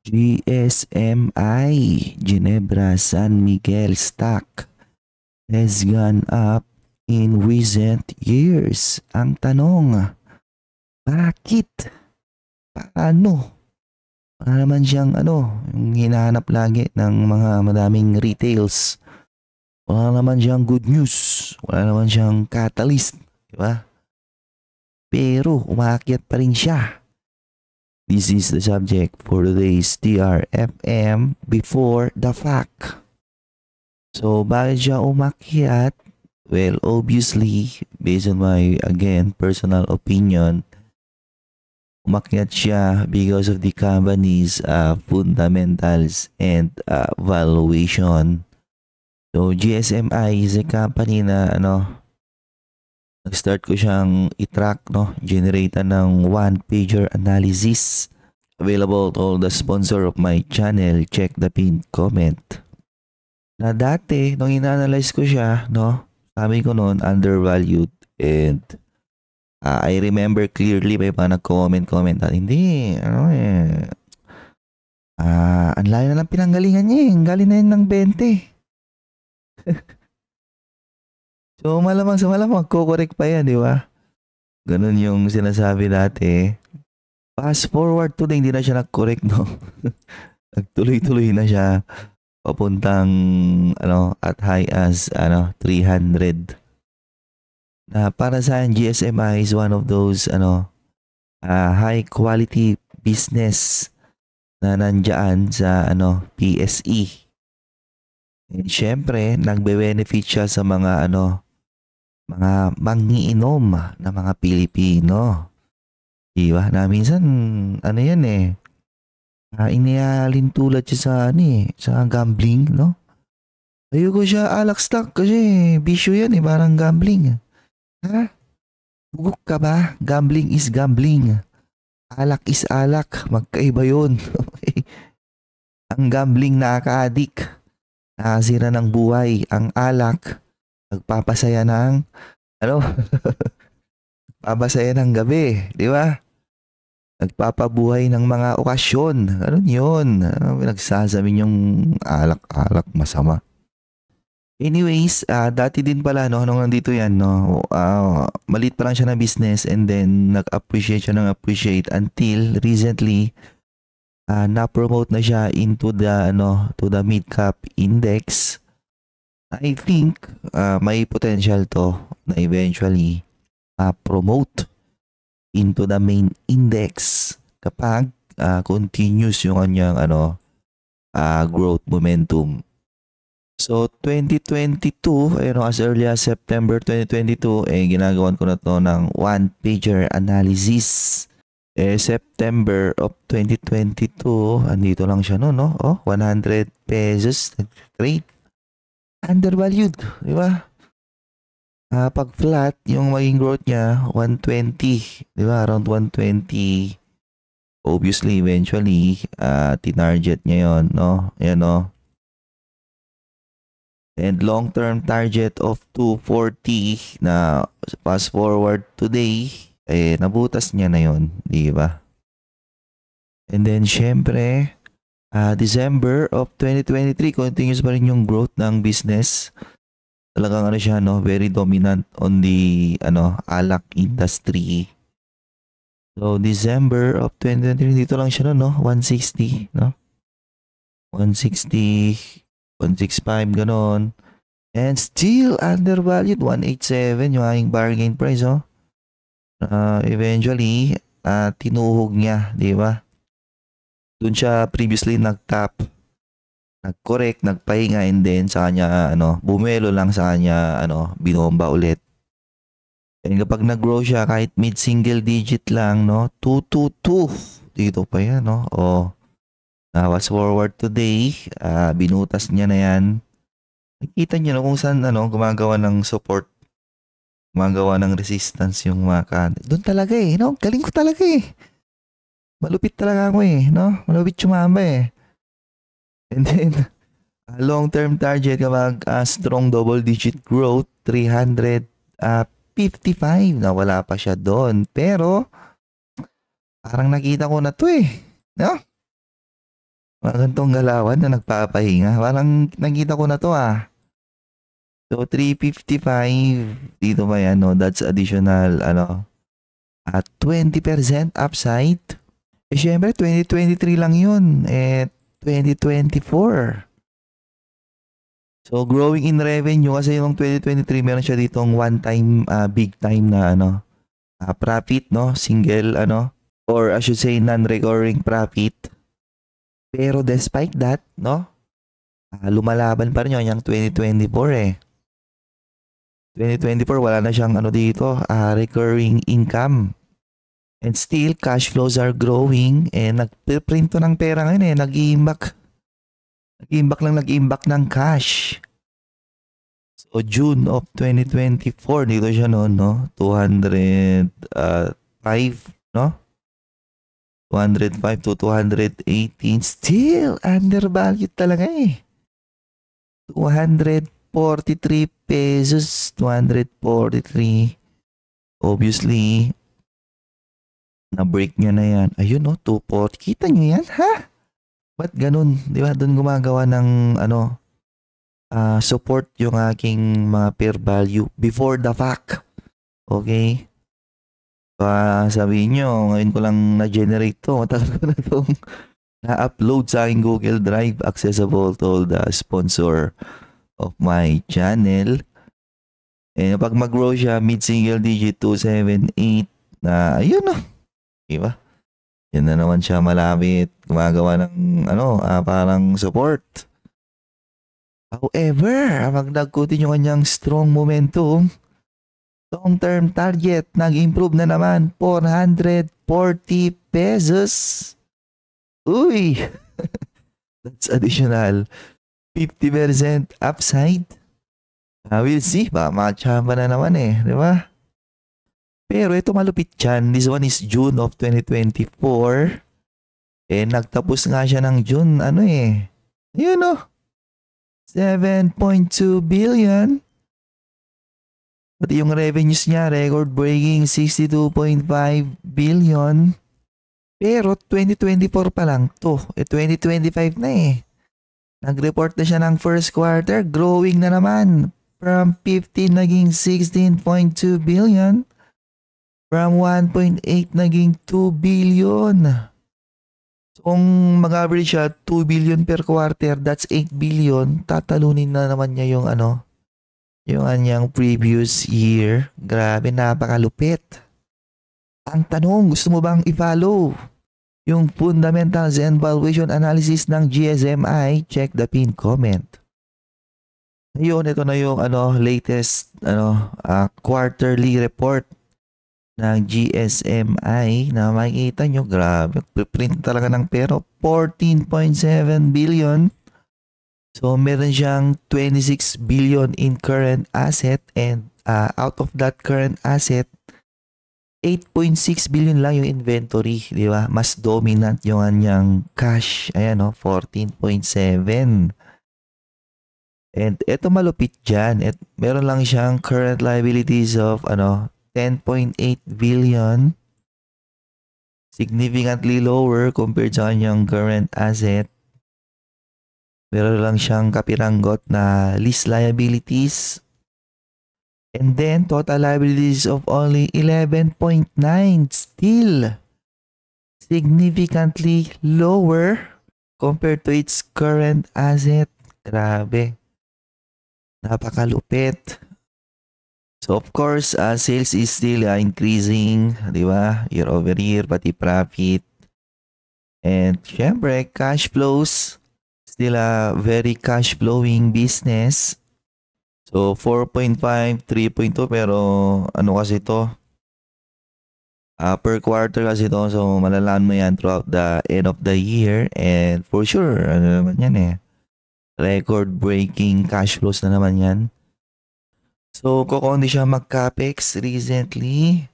GSMI, Ginebra San Miguel stock has gone up in recent years. Ang tanong, bakit? Paano? Para naman siyang yung hinahanap lagi ng mga madaming retails. Wala naman siyang good news. Wala naman siyang catalyst. Diba? Pero umakyat pa rin siya. This is the subject for today's TRFM before the fact. So, bakit siya umakyat? Well, obviously, based on my, again, personal opinion, umakyat siya because of the company's fundamentals and valuation. So, GSMI is a company na nag-start ko siyang i-track, generate ng one-pager analysis. Available to all the sponsor of my channel. Check the pinned comment. Na dati, nung ina-analyze ko siya, sabi ko noon, undervalued. And I remember clearly may mga nag-comment at hindi, ang layo na lang pinanggalingan niya eh. Ang galing na yun ng 20. So malamang sa malamang, kukorek pa yan, di ba? Ganun yung sinasabi dati. Fast forward today, hindi na siya nag-correct, no? Nagtuloy-tuloy na siya. Papuntang, at high as, 300. Na para sa akin, GSMI is one of those, high quality business na nandyan sa, PSE. And syempre, nagbe-benefit siya sa mga, mga mangiinom na mga Pilipino. Diba? Na minsan, yan eh. Inihalin tulad siya sa gambling, no? Ayoko siya alak stock kasi bisyo yan eh, parang gambling. Ha? Bugok ka ba? Gambling is gambling. Alak is alak. Magkaiba yun. Ang gambling nakaka-addict. Nakasira ng buhay. Ang alak, nagpapasaya ng, papasaya ng gabi. Di ba? Nagpapabuhay ng mga okasyon. Ano yun? Nagsasabi yung alak-alak masama. Anyways, dati din pala, nung nandito yan, maliit pa lang siya na business and then nag-appreciate siya ng appreciate until recently, na-promote na siya into the, to the mid-cap index. I think, may potential to na eventually promote into the main index kapag continuous yung kanyang growth momentum. So 2022, as early as September 2022, ginagawan ko na to ng one-pager analysis. September of 2022, andito lang siya 100 pesos trade. Undervalued, di ba? Pag flat, yung maging growth niya, 120. Di ba? Around 120. Obviously, eventually, tinarget niya yun, Ayan, And long-term target of 240 na fast forward today, nabutas niya na yun. Di ba? And then, syempre, December of 2023, continuous pa rin yung growth ng business. Talagang siya, very dominant on the, alak industry. So, December of 2023, dito lang siya, 160, 160, 165, ganon. And still undervalued, 187, yung aking bargain price, Eventually, tinuhog niya, di ba? Doon siya previously nag-tap. Nag-correct, nagpahinga, and then sa kanya, bumelo lang sa kanya, binomba ulit. And kapag nag-grow siya, kahit mid-single digit lang, 222. Dito pa yan, fast forward today, binutas niya na yan. Nakikita niyo kung saan, gumagawa ng support, gumagawa ng resistance yung mga doon talaga galing ko talaga Malupit talaga ako malupit sumamba And then, long-term target kapag strong double-digit growth, 355 na wala pa siya doon. Pero, parang nakita ko na to no? Mga ganitong galawan na nagpapahinga. Parang nakita ko na to ah. So 355 dito ba yan, no? That's additional ano at 20% upside. Eh syempre 2023 lang yun. 2024. So growing in revenue kasi yung 2023 meron siya ditong one time big time na ano profit, no? Single ano or I should say non-recurring profit. Pero despite that, no? Lumalaban pa rin yun yung 2024 eh. 2024 wala na siyang ano dito, recurring income. And still, cash flows are growing and nagpiprint to ng pera ngayon eh. Nag-iimbak ng cash. So, June of 2024, dito siya noon, no? 205, no? 205 to 218. Still, undervalued talaga eh. 243 pesos, 243. Obviously, na-break niya na yan. Ayun no, 240. Kita niyo yan, ha? Ba't ganun? Di ba? Doon gumagawa ng support yung aking mga pair value before the fact. Okay? Sabihin nyo, ngayon ko lang na-generate to. Matagal ko na itong na-upload sa aking Google Drive. Accessible to all the sponsor of my channel. And pag mag-grow siya, mid-single digit 278 na, ayun no. Diba? Yan na naman siya malapit. Gumagawa ng parang support. However, pag nag-continue yung kanyang strong momentum, long-term target, nag-improve na naman, 440 pesos. Uy! That's additional 50% upside. We'll see. Baka makachamba na naman eh. Di ba? Pero ito malupit dyan. This one is June of 2024. Nagtapos nga siya ng June. Yun o. 7.2 billion. Pati yung revenues niya, record-breaking 62.5 billion. Pero 2024 pa lang to. 2025 na eh. Nag-report na siya ng first quarter. Growing na naman. From 15 naging 16.2 billion. From 1.8 naging 2 billion. So, kung mag-average siya 2 billion per quarter, that's 8 billion. Tatalunin na naman niya yung yung kanyang previous year. Grabe, napakalupit. Ang tanong, gusto mo bang i-follow yung fundamentals and valuation analysis ng GSMI? Check the pin comment. Ngayon, ito na yung latest quarterly report ng GSMI na makikita nyo, grabe, print talaga ng pera, 14.7 billion. So, meron siyang 26 billion in current asset and out of that current asset, 8.6 billion lang yung inventory, di ba? Mas dominant yung kanyang cash. Ayan, 14.7. And ito malupit dyan. Meron lang siyang current liabilities of 10.8 billion. Significantly lower compared sa kanyang current asset. Meron lang siyang kapiranggot na lease liabilities. And then total liabilities of only 11.9. Still significantly lower compared to its current asset. Grabe. Napakalupit. So of course, sales is still increasing, di ba? Year over year, pati profit. And syempre, cash flows, still a very cash flowing business. So 4.5, 3.2, pero kasi ito? Per quarter kasi ito, so malalaan mo yan throughout the end of the year. And for sure, naman yan eh. Record-breaking cash flows na naman yan. So, kukundi siya mag-capex recently.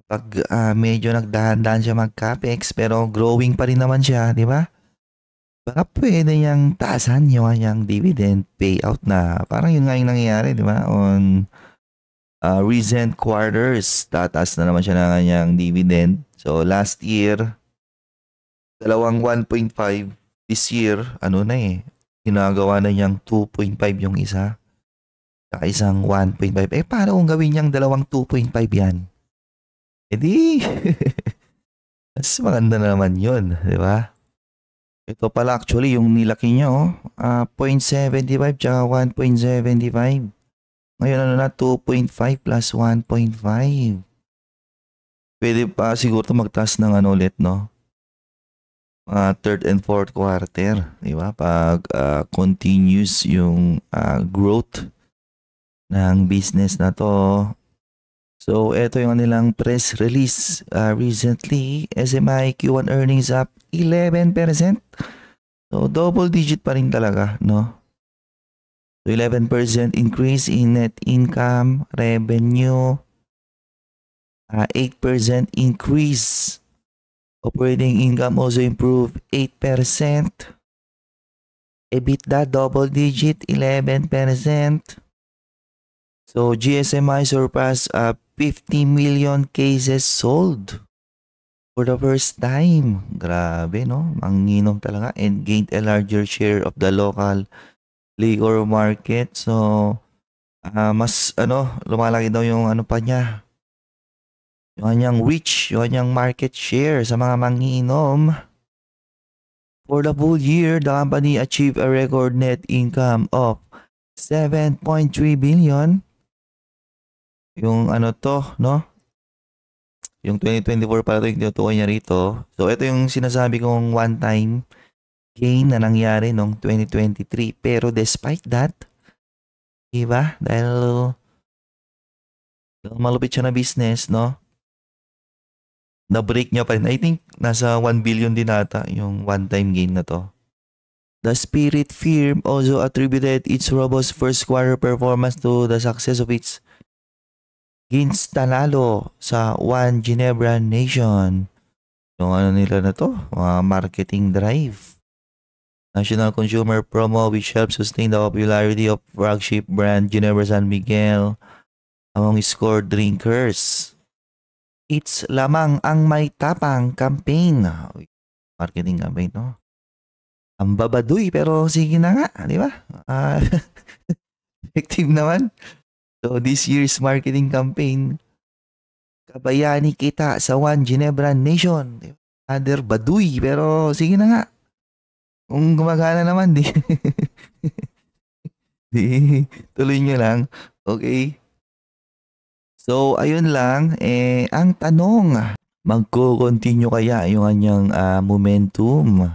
Pag medyo nagdahan-dahan siya mag-capex, pero growing pa rin naman siya, di ba? Baka pwede niyang taasan yung kanyang dividend payout na parang yun nga yung nangyayari, di ba? On recent quarters, tataas na naman siya ng kanyang dividend. So, last year, dalawang 1.5, this year, ano na eh, ginagawa na niyang 2.5 yung isa. Saka isang 1.5. Paano kung gawin niyang dalawang 2.5 yan? Di, mas maganda naman yun, di ba? Ito pala actually yung nilaki niya 0.75 tsaka 1.75. Ngayon ano na 2.5 plus 1.5. Pwede pa siguro magtaas ng ano ulit no? Third and fourth quarter, di ba? Pag continues yung growth ng business na to. So ito yung nilang press release recently. SMI Q1 earnings up 11%. So double digit pa rin talaga, no? So 11% increase in net income, revenue, 8% increase. Operating income also improved 8%. EBITDA double digit 11%. So GSMI surpassed 50 million cases sold for the first time. Grabe no, manginom talaga, and gained a larger share of the local liquor market. So mas lumalaki daw yung pa niya, yung kanyang reach, yung kanyang market share sa mga mangiinom. For the full year, the company achieved a record net income of 7.3 billion. Yung no? Yung 2024 para ito yung tinutukoy niya rito. So ito yung sinasabi kong one-time gain na nangyari noong 2023. Pero despite that, diba? Dahil malupit siya na business, no? Na-break niya pa rin. I think nasa 1 billion din ata yung one-time gain na to. The Spirit firm also attributed its robust first quarter performance to the success of its gains tanalo sa One Ginebra Nation. Yung nila na to, marketing drive. National Consumer Promo which helps sustain the popularity of flagship brand Ginebra San Miguel among score drinkers. It's lamang ang may tapang campaign. Marketing campaign, no? Ang babaduy pero sige na nga, di ba? Effective naman. So this year's marketing campaign, kabayani kita sa One Ginebra Nation. Other baduy, pero sige na nga. Kung gumagana naman, di tuloy nyo lang. Okay? So, ayun lang. Ang tanong, magko-continue kaya yung kanyang momentum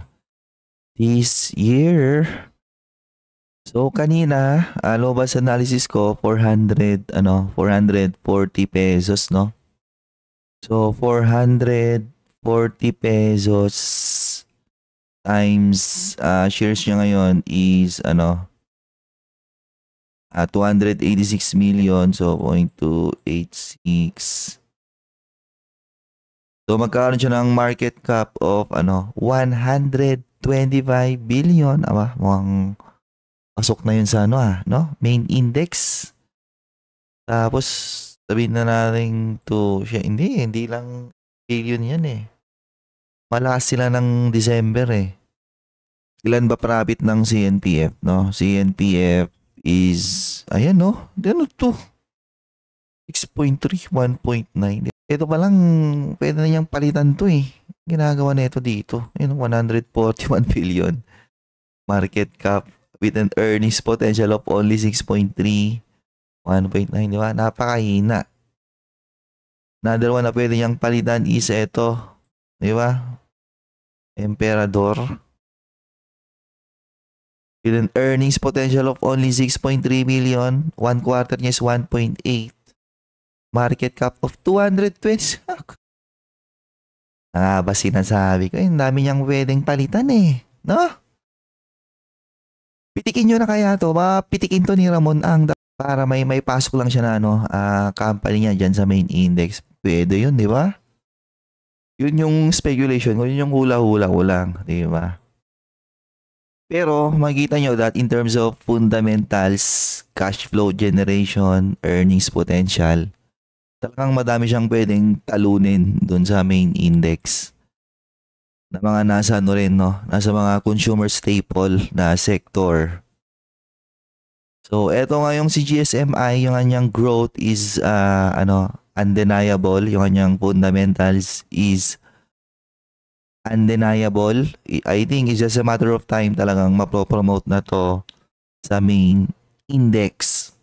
this year? So kanina, lobas analysis ko 440 pesos, no? So 440 pesos times shares niya ngayon is 286 million, so 0.286. So magkakaroon siya ng market cap of 125 billion. Mukhang pasok na yun sa main index. Tapos sabihin na natin siya, hindi lang billion yan eh. Malakas sila ng December eh. Ilan ba profit ng CNPF, no? CNPF is, ayan no, to 6.3, 1.9. Ito pa lang, pwede na niyang palitan to eh. Ginagawa na ito dito. 141 billion. Market cap with an earnings potential of only 6.3, 1.9, di ba? Napakahina. Another one na pwede niyang palitan is ito, di ba? Emperador. With an earnings potential of only 6.3 billion, one quarter niya is 1.8. Market cap of 220. Ba sinasabi ko, ang dami niyang pwedeng palitan eh, no? Pitikin nyo na kaya to. Pitikin to ni Ramon Ang para may pasok lang siya na company niya dyan sa main index. Pwede yun, di ba? Yun yung speculation ko. Yun yung hula-hula ko lang, di ba? Pero makikita nyo that in terms of fundamentals, cash flow generation, earnings potential, talagang madami siyang pwedeng talunin dun sa main index. na mga nasa ano rin, no? Nasa mga consumer staple na sector. So, eto nga yung si GSMI, yung kanyang growth is undeniable. Yung kanyang fundamentals is undeniable. I think it's just a matter of time talagang mapopromote na to sa main index.